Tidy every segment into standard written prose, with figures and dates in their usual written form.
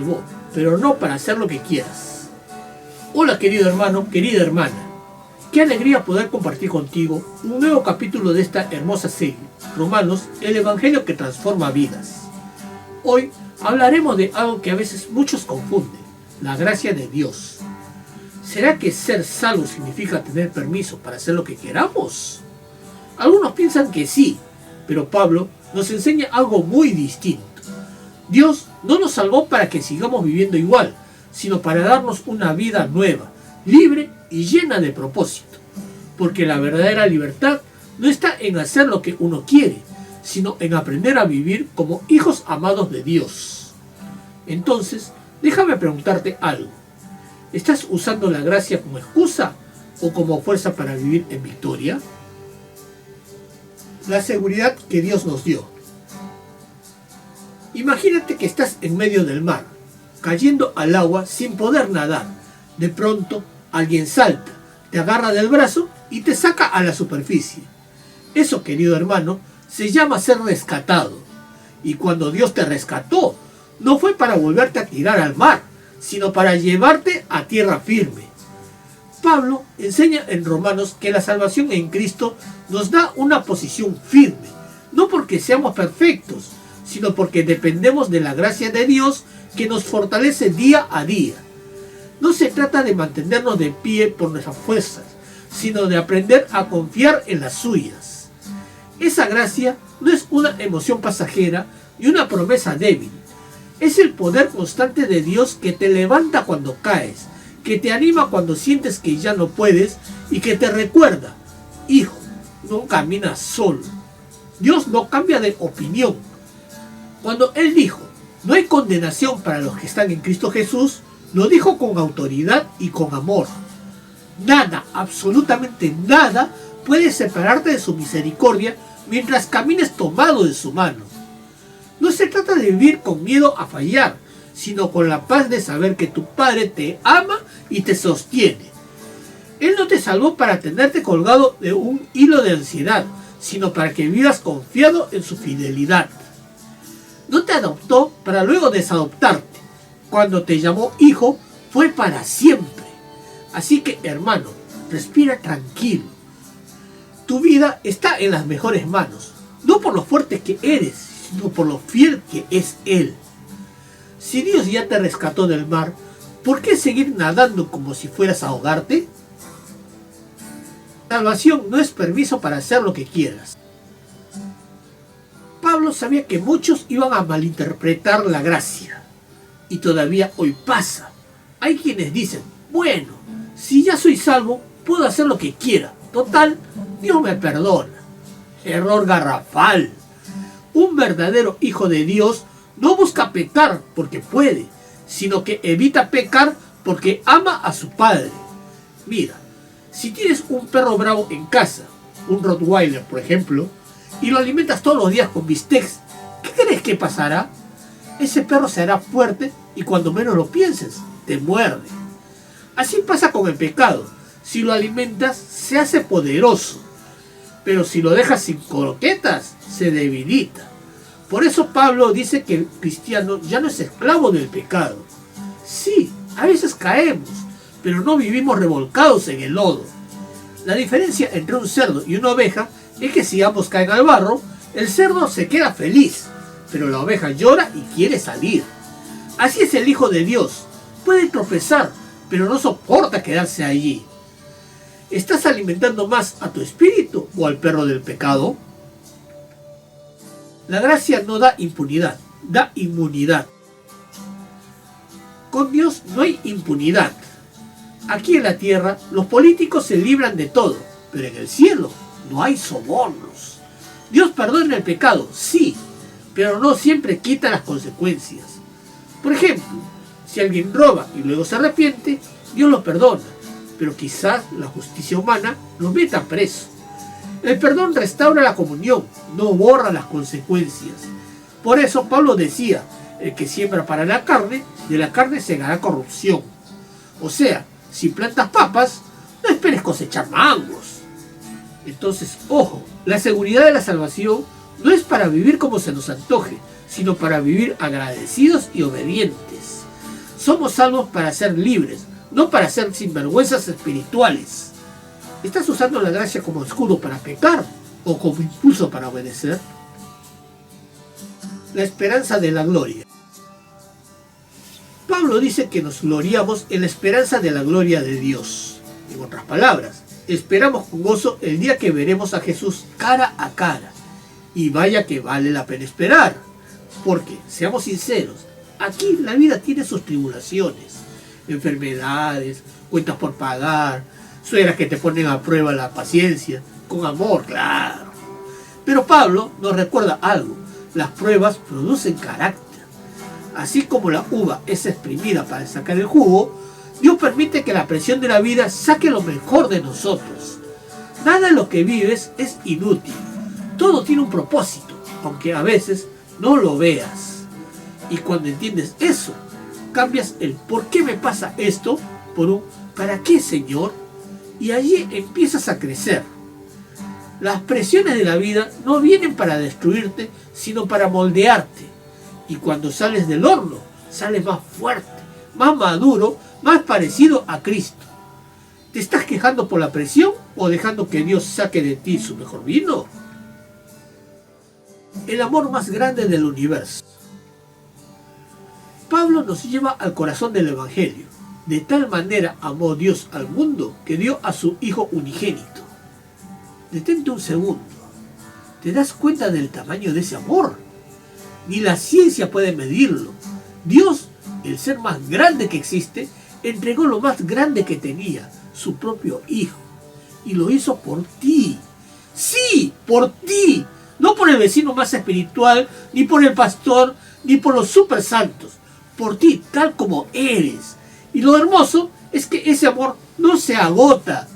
salvó, pero no para hacer lo que quieras. Hola querido hermano, querida hermana. Qué alegría poder compartir contigo un nuevo capítulo de esta hermosa serie, Romanos, el Evangelio que transforma vidas. Hoy hablaremos de algo que a veces muchos confunden, la gracia de Dios. ¿Será que ser salvo significa tener permiso para hacer lo que queramos? Algunos piensan que sí, pero Pablo nos enseña algo muy distinto. Dios no nos salvó para que sigamos viviendo igual, sino para darnos una vida nueva, libre y llena de propósito. Porque la verdadera libertad no está en hacer lo que uno quiere, sino en aprender a vivir como hijos amados de Dios. Entonces, déjame preguntarte algo. ¿Estás usando la gracia como excusa o como fuerza para vivir en victoria? La seguridad que Dios nos dio. Imagínate que estás en medio del mar, cayendo al agua sin poder nadar. De pronto, alguien salta, te agarra del brazo y te saca a la superficie. Eso, querido hermano, se llama ser rescatado. Y cuando Dios te rescató, no fue para volverte a tirar al mar, sino para llevarte a tierra firme. Pablo enseña en Romanos que la salvación en Cristo nos da una posición firme, no porque seamos perfectos, sino porque dependemos de la gracia de Dios que nos fortalece día a día. No se trata de mantenernos de pie por nuestras fuerzas, sino de aprender a confiar en las suyas. Esa gracia no es una emoción pasajera ni una promesa débil. Es el poder constante de Dios que te levanta cuando caes, que te anima cuando sientes que ya no puedes y que te recuerda, hijo, no caminas solo. Dios no cambia de opinión. Cuando Él dijo, no hay condenación para los que están en Cristo Jesús, lo dijo con autoridad y con amor. Nada, absolutamente nada, puede separarte de su misericordia mientras camines tomado de su mano. No se trata de vivir con miedo a fallar, sino con la paz de saber que tu Padre te ama y te sostiene. Él no te salvó para tenerte colgado de un hilo de ansiedad, sino para que vivas confiado en su fidelidad. No te adoptó para luego desadoptarte. Cuando te llamó hijo, fue para siempre. Así que, hermano, respira tranquilo. Tu vida está en las mejores manos, no por lo fuerte que eres, sino por lo fiel que es Él. Si Dios ya te rescató del mar, ¿por qué seguir nadando como si fueras a ahogarte? Salvación no es permiso para hacer lo que quieras. Pablo sabía que muchos iban a malinterpretar la gracia. Y todavía hoy pasa. Hay quienes dicen, bueno, si ya soy salvo, puedo hacer lo que quiera. Total, Dios me perdona. Error garrafal. Un verdadero hijo de Dios no busca pecar porque puede, sino que evita pecar porque ama a su Padre. Mira, si tienes un perro bravo en casa, un Rottweiler por ejemplo, y lo alimentas todos los días con bistecs, ¿qué crees que pasará? Ese perro se hará fuerte y cuando menos lo pienses, te muerde. Así pasa con el pecado. Si lo alimentas, se hace poderoso. Pero si lo dejas sin croquetas, se debilita. Por eso Pablo dice que el cristiano ya no es esclavo del pecado. Sí, a veces caemos, pero no vivimos revolcados en el lodo. La diferencia entre un cerdo y una oveja es que si ambos caen al barro, el cerdo se queda feliz, pero la oveja llora y quiere salir. Así es el Hijo de Dios. Puede tropezar, pero no soporta quedarse allí. ¿Estás alimentando más a tu espíritu o al perro del pecado? La gracia no da impunidad, da inmunidad. Con Dios no hay impunidad. Aquí en la tierra los políticos se libran de todo, pero en el cielo no hay sobornos. Dios perdona el pecado, sí, pero no siempre quita las consecuencias. Por ejemplo, si alguien roba y luego se arrepiente, Dios lo perdona, pero quizás la justicia humana lo meta preso. El perdón restaura la comunión, no borra las consecuencias. Por eso Pablo decía, el que siembra para la carne, de la carne segará corrupción. O sea, si plantas papas, no esperes cosechar mangos. Entonces, ojo, la seguridad de la salvación no es para vivir como se nos antoje, sino para vivir agradecidos y obedientes. Somos salvos para ser libres, no para ser sinvergüenzas espirituales. ¿Estás usando la gracia como escudo para pecar o como impulso para obedecer? La esperanza de la gloria. Pablo dice que nos gloriamos en la esperanza de la gloria de Dios. En otras palabras, esperamos con gozo el día que veremos a Jesús cara a cara. Y vaya que vale la pena esperar. Porque, seamos sinceros, aquí la vida tiene sus tribulaciones, enfermedades, cuentas por pagar, suegras que te ponen a prueba la paciencia, con amor, claro. Pero Pablo nos recuerda algo: las pruebas producen carácter. Así como la uva es exprimida para sacar el jugo, Dios permite que la presión de la vida saque lo mejor de nosotros. Nada de lo que vives es inútil. Todo tiene un propósito, aunque a veces no lo veas. Y cuando entiendes eso, cambias el ¿por qué me pasa esto? Por un ¿para qué, Señor? Y allí empiezas a crecer. Las presiones de la vida no vienen para destruirte, sino para moldearte. Y cuando sales del horno, sales más fuerte, más maduro, más parecido a Cristo. ¿Te estás quejando por la presión o dejando que Dios saque de ti su mejor vino? El amor más grande del universo. Pablo nos lleva al corazón del Evangelio. De tal manera amó Dios al mundo que dio a su Hijo unigénito. Detente un segundo. ¿Te das cuenta del tamaño de ese amor? Ni la ciencia puede medirlo. Dios, el ser más grande que existe, entregó lo más grande que tenía, su propio Hijo. Y lo hizo por ti. Sí, por ti. No por el vecino más espiritual, ni por el pastor, ni por los super santos. Por ti, tal como eres. Y lo hermoso es que ese amor no se agota.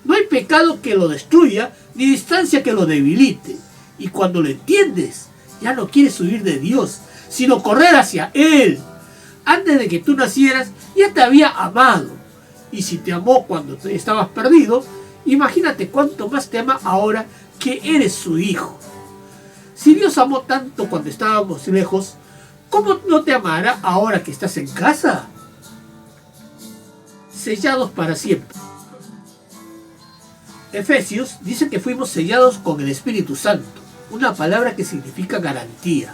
No hay pecado que lo destruya, ni distancia que lo debilite. Y cuando lo entiendes, ya no quieres huir de Dios, sino correr hacia Él. Antes de que tú nacieras, ya te había amado. Y si te amó cuando estabas perdido, imagínate cuánto más te ama ahora que eres su hijo. Si Dios amó tanto cuando estábamos lejos, ¿cómo no te amará ahora que estás en casa? Sellados para siempre. Efesios dice que fuimos sellados con el Espíritu Santo, una palabra que significa garantía,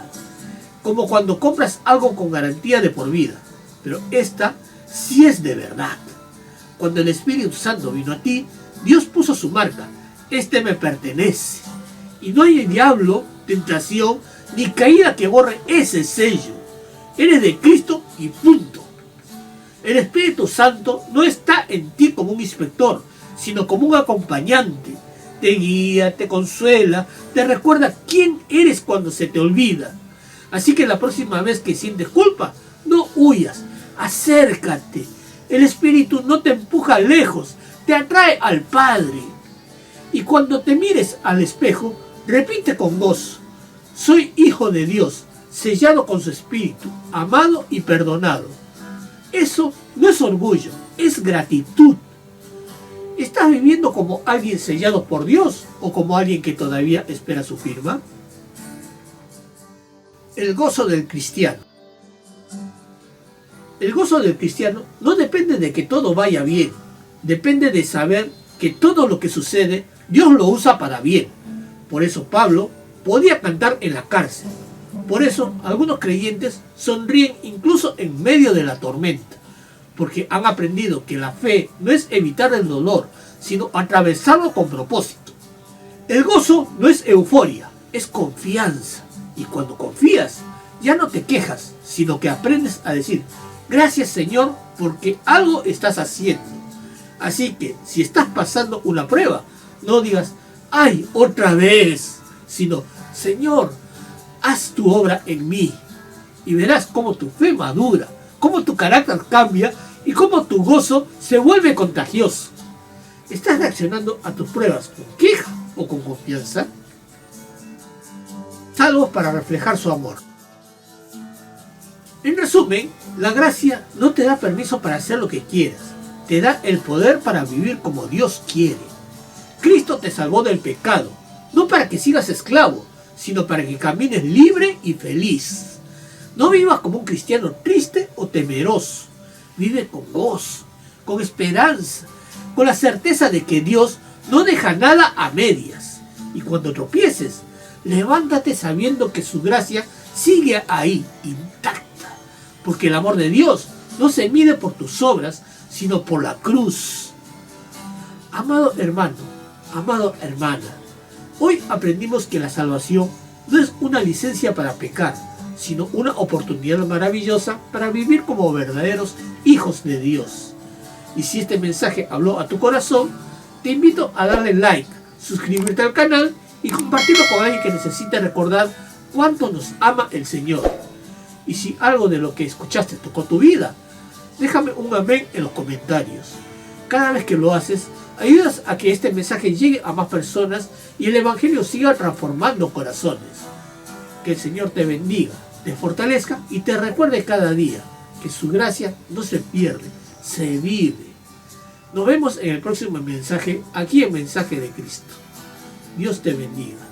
como cuando compras algo con garantía de por vida, pero esta sí es de verdad. Cuando el Espíritu Santo vino a ti, Dios puso su marca: este me pertenece, y no hay diablo, tentación ni caída que borre ese sello. Eres de Cristo y punto. El Espíritu Santo no está en ti como un inspector, sino como un acompañante. Te guía, te consuela, te recuerda quién eres cuando se te olvida. Así que la próxima vez que sientes culpa, no huyas, acércate. El Espíritu no te empuja lejos, te atrae al Padre. Y cuando te mires al espejo, repite con gozo: soy hijo de Dios, sellado con su Espíritu, amado y perdonado. Eso no es orgullo, es gratitud. ¿Estás viviendo como alguien sellado por Dios o como alguien que todavía espera su firma? El gozo del cristiano. El gozo del cristiano no depende de que todo vaya bien, depende de saber que todo lo que sucede Dios lo usa para bien. Por eso Pablo podía cantar en la cárcel. Por eso algunos creyentes sonríen incluso en medio de la tormenta, porque han aprendido que la fe no es evitar el dolor, sino atravesarlo con propósito. El gozo no es euforia, es confianza. Y cuando confías, ya no te quejas, sino que aprendes a decir: gracias, Señor, porque algo estás haciendo. Así que si estás pasando una prueba, no digas: ¡ay, otra vez!, sino: Señor, haz tu obra en mí. Y verás cómo tu fe madura, cómo tu carácter cambia y cómo tu gozo se vuelve contagioso. ¿Estás reaccionando a tus pruebas con queja o con confianza? Salvos para reflejar su amor. En resumen, la gracia no te da permiso para hacer lo que quieras, te da el poder para vivir como Dios quiere. Cristo te salvó del pecado, no para que sigas esclavo, sino para que camines libre y feliz. No vivas como un cristiano triste o temeroso. Vive con gozo, con esperanza, con la certeza de que Dios no deja nada a medias. Y cuando tropieces, levántate sabiendo que su gracia sigue ahí, intacta. Porque el amor de Dios no se mide por tus obras, sino por la cruz. Amado hermano, amado hermana, hoy aprendimos que la salvación no es una licencia para pecar, sino una oportunidad maravillosa para vivir como verdaderos hijos de Dios. Y si este mensaje habló a tu corazón, te invito a darle like, suscribirte al canal y compartirlo con alguien que necesite recordar cuánto nos ama el Señor. Y si algo de lo que escuchaste tocó tu vida, déjame un amén en los comentarios. Cada vez que lo haces, ayudas a que este mensaje llegue a más personas y el Evangelio siga transformando corazones. Que el Señor te bendiga, te fortalezca y te recuerde cada día que su gracia no se pierde, se vive. Nos vemos en el próximo mensaje, aquí en Mensaje de Cristo. Dios te bendiga.